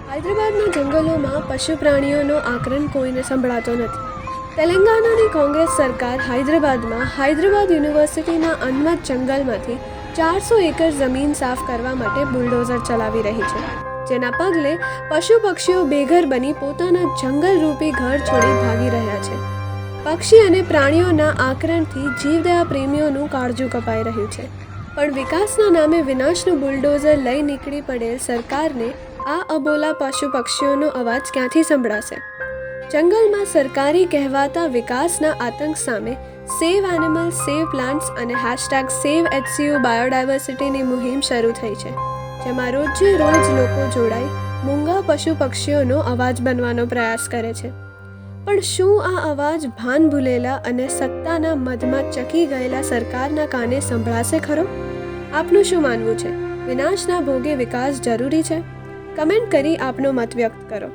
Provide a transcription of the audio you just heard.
હૈદરાબાદના જંગલોમાં પશુ પ્રાણીઓનો આક્રમણ કોઈને સંભળાતો નથી. તેલંગાણાની કોંગ્રેસ સરકાર હૈદરાબાદમાં હૈદરાબાદ યુનિવર્સિટીના અનમત જંગલમાંથી 400 એકર જમીન સાફ કરવા માટે બુલડોઝર ચલાવી રહી છે, જેના પગલે પશુ પક્ષીઓ બેઘર બની પોતાના જંગલરૂપી ઘર છોડી ભાગી રહ્યા છે. પક્ષી અને પ્રાણીઓના આક્રમણથી જીવદયા પ્રેમીઓનું કાળજું કપાઈ રહ્યું છે, પણ વિકાસના નામે વિનાશનું બુલડોઝર લઈ નીકળી પડેલ સરકારને આ અબોલા પશુ પક્ષીઓનો અવાજ ક્યાંથી સંભળાશે? જંગલમાં સરકારી કહેવાતા વિકાસના આતંક સામે સેવ એનિમલ્સ, સેવ પ્લાન્ટ્સ અને #SaveHCU બાયોડાયવર્સિટીની મુહિમ શરૂ થઈ છે, જેમાં રોજે રોજ લોકો જોડાઈ મૂંગા પશુ પક્ષીઓનો અવાજ બનવાનો પ્રયાસ કરે છે. પણ શું આ અવાજ ભાન ભૂલેલા અને સત્તાના મધમાં ચકી ગયેલા સરકારના કાને સંભળાશે ખરો? આપનું શું માનવું છે? વિનાશના ભોગે વિકાસ જરૂરી છે? કમેન્ટ કરી આપનો મત વ્યક્ત કરો.